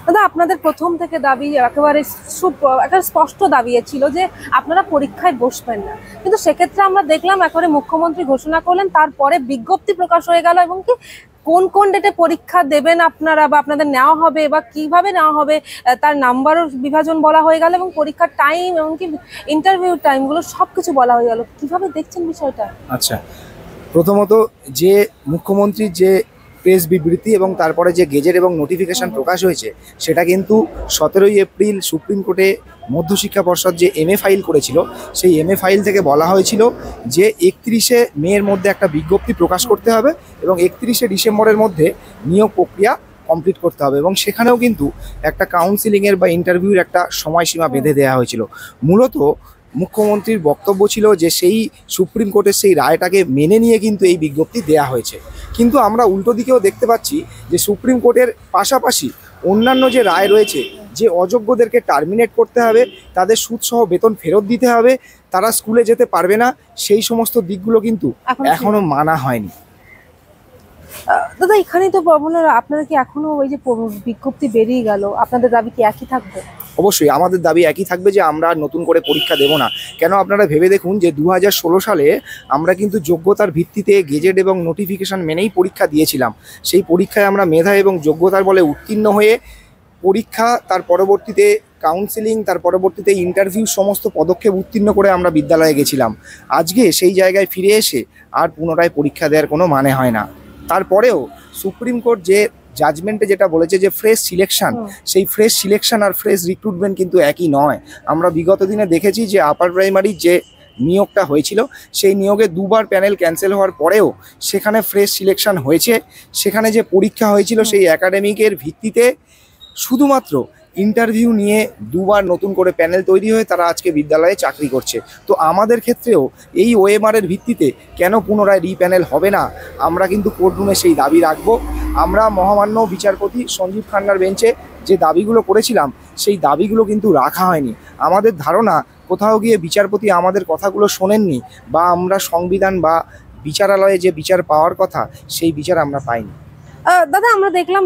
দাদা, আপনাদের প্রথম থেকে দাবি একেবারে একটা স্পষ্ট দাবি ছিল যে আপনারা পরীক্ষায় বসবেন না, কিন্তু সেক্ষেত্রে আমরা দেখলাম একেবারে মুখ্যমন্ত্রী ঘোষণা করলেন, তারপরে বিজ্ঞপ্তি প্রকাশ হয়ে গেল এবং কি কোন কোন ডেটে পরীক্ষা দেবেন আপনারা বা আপনাদের নেওয়া হবে বা কিভাবে নেওয়া হবে তার নাম্বারও বিভাজন বলা হয়ে গেল এবং পরীক্ষার টাইম এবং কি ইন্টারভিউ টাইমগুলো সবকিছু বলা হয়ে গেল। কিভাবে দেখছেন বিষয়টা? আচ্ছা, প্রথমত যে মুখ্যমন্ত্রীর যে প্রেস বিবৃতি এবং তারপরে যে গেজেট এবং নোটিফিকেশন প্রকাশ হয়েছে, সেটা কিন্তু 17ই এপ্রিল সুপ্রিম কোর্টে মধ্যশিক্ষা পর্ষদ যে এমএ ফাইল করেছিল, সেই এমএ ফাইল থেকে বলা হয়েছিল যে 31শে মের মধ্যে একটা বিজ্ঞপ্তি প্রকাশ করতে হবে এবং 31শে ডিসেম্বরের মধ্যে নিয়োগ প্রক্রিয়া কমপ্লিট করতে হবে। এবং সেখানেও কিন্তু একটা কাউন্সিলিংয়ের বা ইন্টারভিউর একটা সময়সীমা বেঁধে দেওয়া হয়েছিল। মূলত মুখ্যমন্ত্রীর বক্তব্য ছিল যে সেই সুপ্রিম কোর্টের সেই রায়টাকে মেনে নিয়ে কিন্তু এই বিজ্ঞপ্তি দেয়া হয়েছে। কিন্তু আমরা উল্টো দিকেও দেখতে পাচ্ছি যে সুপ্রিম কোর্টের পাশাপাশি অন্যান্য যে রায় রয়েছে, যে অযোগ্যদেরকে টার্মিনেট করতে হবে, তাদের সুদসহ বেতন ফেরত দিতে হবে, তারা স্কুলে যেতে পারবে না, সেই সমস্ত দিকগুলো কিন্তু এখনো মানা হয়নি। দাদা, এখানেই তো আপনারা কি এখনো ওই যে বিজ্ঞপ্তি বেরিয়ে গেল, আপনাদের দাবি কি একই থাকবে? অবশ্যই আমাদের দাবি একই থাকবে যে আমরা নতুন করে পরীক্ষা দেব না। কেন, আপনারা ভেবে দেখুন যে 2016 সালে আমরা কিন্তু যোগ্যতার ভিত্তিতে গেজেট এবং নোটিফিকেশান মেনেই পরীক্ষা দিয়েছিলাম। সেই পরীক্ষায় আমরা মেধা এবং যোগ্যতার বলে উত্তীর্ণ হয়ে পরীক্ষা, তার পরবর্তীতে কাউন্সেলিং, তার পরবর্তীতে ইন্টারভিউ, সমস্ত পদক্ষেপ উত্তীর্ণ করে আমরা বিদ্যালয়ে গেছিলাম। আজকে সেই জায়গায় ফিরে এসে আর পুনরায় পরীক্ষা দেওয়ার কোনো মানে হয় না। তারপরেও সুপ্রিম কোর্ট যে জাজমেন্টে যেটা বলেছে যে ফ্রেশ সিলেকশন, সেই ফ্রেশ সিলেকশন আর ফ্রেশ রিক্রুটমেন্ট কিন্তু একই নয়। আমরা বিগত দিনে দেখেছি যে আপার প্রাইমারি যে নিয়োগটা হয়েছিল, সেই নিয়োগে দুবার প্যানেল ক্যান্সেল হওয়ার পরেও সেখানে ফ্রেশ সিলেকশন হয়েছে। সেখানে যে পরীক্ষা হয়েছিল সেই একাডেমিকের ভিত্তিতে শুধুমাত্র ইন্টারভিউ নিয়ে দুবার নতুন করে প্যানেল তৈরি হয়ে তারা আজকে বিদ্যালয়ে চাকরি করছে। তো আমাদের ক্ষেত্রেও এই ওএমআরের ভিত্তিতে কেন পুনরায় রিপ্যানেল হবে না, আমরা কিন্তু কোর্ট রুমে সেই দাবি রাখবো। আমরা মহামান্য বিচারপতি সঞ্জীব খান্নার বেঞ্চে যে দাবিগুলো করেছিলাম, সেই দাবিগুলো কিন্তু রাখা হয়নি। আমাদের ধারণা কোথাও গিয়ে বিচারপতি আমাদের কথাগুলো শোনেননি, বা আমরা সংবিধান বা বিচারালয়ে যে বিচার পাওয়ার কথা, সেই বিচার আমরা পাইনি। দাদা, আমরা দেখলাম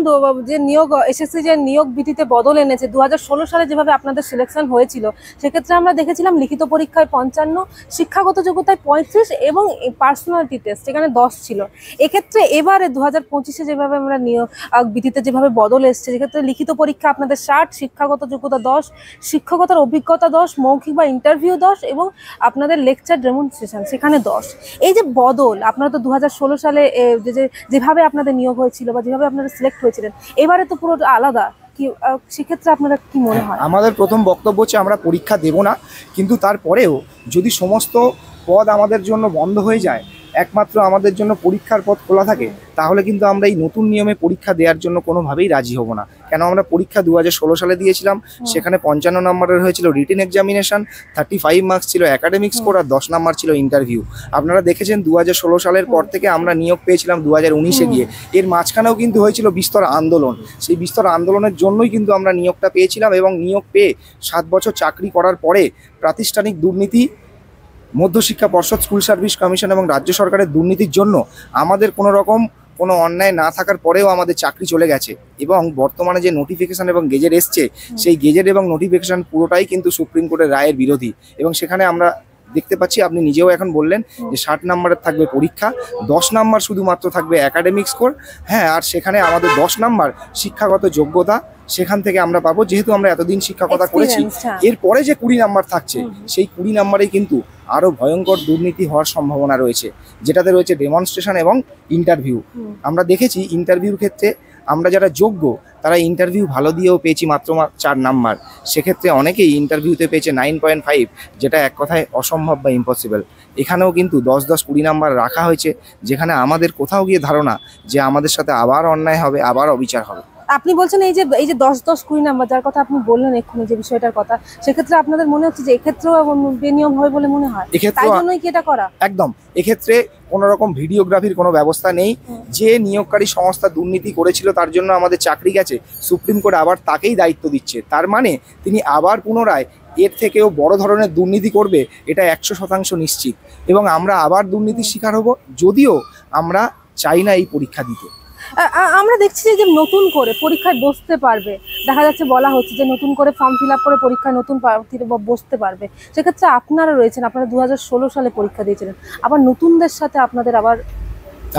যে নিয়োগ এসএসসি যে নিয়োগ বিধিতে বদল এনেছে 2016 সালে যেভাবে আপনাদের সিলেকশন হয়েছিল, সেক্ষেত্রে আমরা দেখেছিলাম লিখিত পরীক্ষায় 55, শিক্ষাগত যোগ্যতায় 35 এবং পার্সোনালিটি টেস্ট এখানে 10 ছিল। এক্ষেত্রে এবারে 2025-এ যেভাবে আমরা নিয়োগ বিধিতে যেভাবে বদল এসছে, সেক্ষেত্রে লিখিত পরীক্ষা আপনাদের 60, শিক্ষাগত যোগ্যতা 10, শিক্ষকতার অভিজ্ঞতা 10, মৌখিক বা ইন্টারভিউ 10 এবং আপনাদের লেকচার ডেমনস্ট্রেশন সেখানে 10। এই যে বদল, আপনারা তো 2016 সালে যেভাবে আপনাদের নিয়োগ হয়েছিল বা যেভাবে আপনারা সিলেক্ট হয়েছিলেন, এবারে তো পুরো আলাদা। কি সেক্ষেত্রে আপনারা কি মনে হয়? আমাদের প্রথম বক্তব্য হচ্ছে আমরা পরীক্ষা দেব না, কিন্তু তারপরেও যদি সমস্ত পদ আমাদের জন্য বন্ধ হয়ে যায়, একমাত্র আমাদের জন্য পরীক্ষার পথ খোলা থাকে, তাহলে কিন্তু আমরা এই নতুন নিয়মে পরীক্ষা দেওয়ার জন্য কোনোভাবেই রাজি হব না। কেন, আমরা পরীক্ষা 2016 সালে দিয়েছিলাম, সেখানে 55 নম্বরের হয়েছিল রিটেন এক্সামিনেশন, 35 মার্কস ছিল একাডেমিক স্কোর আর 10 নাম্বার ছিল ইন্টারভিউ। আপনারা দেখেছেন 2016 সালের পর থেকে আমরা নিয়োগ পেয়েছিলাম 2019-এ গিয়ে। এর মাঝখানেও কিন্তু হয়েছিল বিস্তর আন্দোলন, সেই বিস্তর আন্দোলনের জন্যই কিন্তু আমরা নিয়োগটা পেয়েছিলাম। এবং নিয়োগ পেয়ে 7 বছর চাকরি করার পরে প্রাতিষ্ঠানিক দুর্নীতি, মধ্যশিক্ষা পর্ষদ, স্কুল সার্ভিস কমিশন এবং রাজ্য সরকারের দুর্নীতির জন্য আমাদের কোনো অন্যায় না থাকার পরেও আমাদের চাকরি চলে গেছে। এবং বর্তমানে যে নোটিফিকেশান এবং গেজেট এসছে, সেই গেজেট এবং নোটিফিকেশান পুরোটাই কিন্তু সুপ্রিম কোর্টের রায়ের বিরোধী। এবং সেখানে আমরা দেখতে পাচ্ছি, আপনি নিজেও এখন বললেন যে 60 নম্বরের থাকবে পরীক্ষা, 10 নাম্বার শুধুমাত্র থাকবে একাডেমিক স্কোর। হ্যাঁ, আর সেখানে আমাদের 10 নাম্বার শিক্ষাগত যোগ্যতা সেখান থেকে আমরা পাবো, যেহেতু আমরা এতদিন শিক্ষকতা করেছি। এরপরে যে 20 নাম্বার থাকছে, সেই 20 নাম্বারেই কিন্তু আরও ভয়ঙ্কর দুর্নীতি হওয়ার সম্ভাবনা রয়েছে, যেটাতে রয়েছে ডেমনস্ট্রেশন এবং ইন্টারভিউ। আমরা দেখেছি ইন্টারভিউর ক্ষেত্রে আমরা যারা যোগ্য, তারা ইন্টারভিউ ভালো দিয়েও পেয়েছি মাত্র 4 নাম্বার। সেক্ষেত্রে অনেকেই ইন্টারভিউতে পেয়েছে 9.5, যেটা এক কথায় অসম্ভব বা ইম্পসিবল। এখানেও কিন্তু 10, 20 নাম্বার রাখা হয়েছে, যেখানে আমাদের কোথাও গিয়ে ধারণা যে আমাদের সাথে আবার অন্যায় হবে, আবার অবিচার হবে। আপনি বলছেন এই যে 10, 20 নাম্বার যার কথা আপনি বললেন এক্ষুনি, যে বিষয়টার কথা, সেক্ষেত্রে আপনাদের মনে হচ্ছে যে এক্ষেত্রেও বেনিয়ম হয় বলে মনে হয়, তাই জন্যই কি এটা করা? একদম, এক্ষেত্রে কোনো রকম ভিডিওগ্রাফির কোনো ব্যবস্থা নেই। যে নিয়োগকারী সংস্থা দুর্নীতি করেছিল, তার জন্য আমাদের চাকরি গেছে, সুপ্রিম কোর্ট আবার তাকেই দায়িত্ব দিচ্ছে। তার মানে তিনি আবার পুনরায় এর থেকেও বড় ধরনের দুর্নীতি করবে, এটা 100% নিশ্চিত। এবং আমরা আবার দুর্নীতির শিকার হব, যদিও আমরা চাই না এই পরীক্ষা দিতে। আমরা দেখছি যে নতুন করে পরীক্ষায় বসতে পারবে, দেখা যাচ্ছে বলা হচ্ছে যে নতুন করে ফর্ম ফিল আপ করে পরীক্ষায় নতুন প্রার্থীরা বসতে পারবে। সেক্ষেত্রে আপনারা রয়েছেন, আপনারা 2016 সালে পরীক্ষা দিয়েছিলেন, আবার নতুনদের সাথে আপনাদের আবার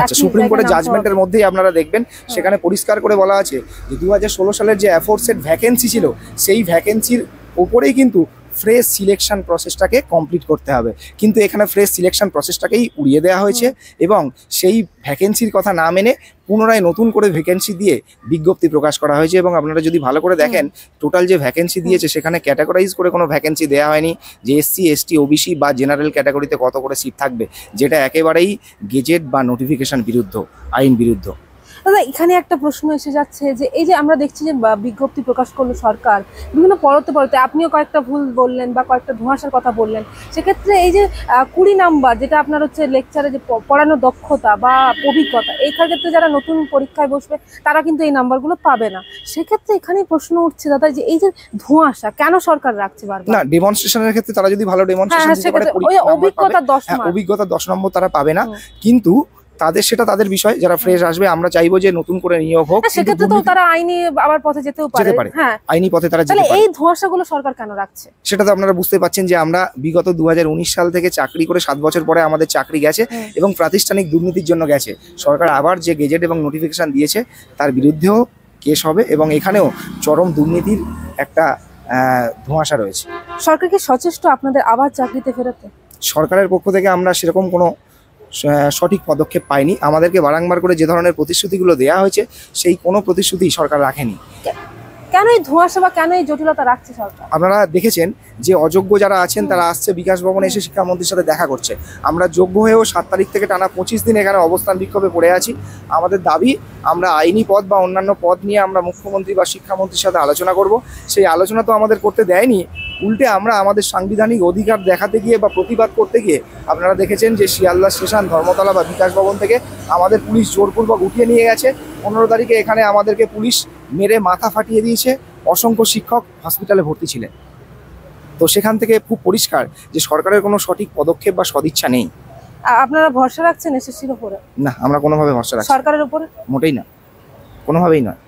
আচ্ছা, সুপ্রিম কোর্টের জাজমেন্টের মধ্যেই আপনারা দেখবেন সেখানে পরিষ্কার করে বলা আছে যে 2016 সালের যে অ্যাফোর্সেড ভ্যাকেন্সি ছিল সেই ভ্যাকেন্সির উপরেই কিন্তু ফ্রেশ সিলেকশন প্রসেসটাকে কমপ্লিট করতে হবে, কিন্তু এখানে ফ্রেশ সিলেকশন প্রসেসটাকেই উড়িয়ে দেওয়া হয়েছে এবং সেই ভ্যাকেন্সির কথা না মেনে পুনরায় নতুন করে ভ্যাকেন্সি দিয়ে বিজ্ঞপ্তি প্রকাশ করা হয়েছে। এবং আপনারা যদি ভালো করে দেখেন টোটাল যে ভ্যাকেন্সি দিয়েছে সেখানে ক্যাটাগরাইজ করে কোনো ভ্যাকেন্সি দেওয়া হয়নি যে এসসি এসটি ওবিসি বা জেনারেল ক্যাটাগরিতে কত করে সিট থাকবে, যেটা একেবারেই গেজেট বা নোটিফিকেশন বিরুদ্ধ, আইন বিরুদ্ধ। দাদা এখানে একটা প্রশ্ন এসে যাচ্ছে যে এই যে আমরা দেখছি যে বিজ্ঞপ্তি প্রকাশ করলো সরকার বিভিন্ন পরতে আপনিও কয়েকটা ভুল বললেন বা কয়েকটা ধোঁয়াশার কথা বললেন, সেক্ষেত্রে এই যে 20 নাম্বার যেটা আপনার হচ্ছে লেকচারে যে পড়ানোর দক্ষতা বা অভিজ্ঞতা, এই ক্ষেত্রে যারা নতুন পরীক্ষায় বসবে তারা কিন্তু এই নাম্বারগুলো পাবে না। সেক্ষেত্রে এখানেই প্রশ্ন উঠছে দাদা যে এই যে ধোঁয়াশা কেন সরকার রাখছে বারবার? না, ডেমনস্ট্রেশনের ক্ষেত্রে তারা যদি ভালো ডেমনস্ট্রেশন দিতে পারে অভিজ্ঞতা 10 অভিজ্ঞতা 10 নম্বর তারা পাবে না, কিন্তু সেটা তাদের বিষয়, যারা ফ্রেশ আসবে আমরা চাইবো যে নতুন করে নিয়োগ হোক। সেক্ষেত্রে তো তারা আইনি আবার পথে যেতেও পারে। হ্যাঁ, আইনি পথে তারা যেতে পারে। এই ধোঁয়াশাগুলো সরকার কেন রাখছে সেটা তো আপনারা বুঝতে পারছেন যে আমরা বিগত 2019 সাল থেকে চাকরি করে 7 বছর পরে আমাদের চাকরি গেছে এবং প্রাতিষ্ঠানিক দুর্নীতির জন্য গেছে। সরকার আবার যে গেজেট এবং নোটিফিকেশন দিয়েছে তার বিরুদ্ধেও কেস হবে এবং এখানেও চরম দুর্নীতির একটা ধোঁয়াশা রয়েছে। সরকার কি সচেষ্ট আপনাদের আবার চাকরিতে ফেরাতে? সরকারের পক্ষ থেকে আমরা সেরকম কোনো সঠিক পদক্ষেপ পাইনি। আমাদেরকে বারংবার করে যে ধরনের প্রতিশ্রুতিগুলো দেওয়া হয়েছে সেই কোনো প্রতিশ্রুতি সরকার রাখেনি। কেন এই ধোঁয়াশা বা কেন এই জটিলতা রাখছে সরকার? আপনারা দেখেছেন যে অযোগ্য যারা আছেন তারা আসছে বিকাশ ভবনে এসে শিক্ষামন্ত্রীর সাথে দেখা করছে। আমরা যোগ্য হয়েও 7 তারিখ থেকে টানা 25 দিন এখানে অবস্থান বিক্ষোভে পড়ে আছি। আমাদের দাবি আমরা আইনি পদ বা অন্যান্য পদ নিয়ে আমরা মুখ্যমন্ত্রী বা শিক্ষামন্ত্রীর সাথে আলোচনা করব। সেই আলোচনা তো আমাদের করতে দেয়নি, উল্টে আমরা আমাদের সাংবিধানিক অধিকার দেখাতে গিয়ে বা প্রতিবাদ করতে গিয়ে আপনারা দেখেছেন যে শিয়ালদা স্টেশন, ধর্মতলা বা বিকাশ ভবন থেকে আমাদের পুলিশ জোরপূর্বক উঠিয়ে নিয়ে গেছে। 15 তারিখে এখানে আমাদেরকে পুলিশ মেরে মাথা ফাটিয়ে দিয়েছে। অসংখ্য শিক্ষক হসপিটালে ভর্তি ছিলেন। তো সেখান থেকে খুব পরিষ্কার যে সরকারের কোনো সঠিক পদক্ষেপ বা সদিচ্ছা নেই। আপনারা ভরসা রাখছেন এসএসসির উপরে? না, আমরা কোনোভাবে ভরসা রাখছি সরকারের উপরে? মোটেই না, কোনোভাবেই নয়।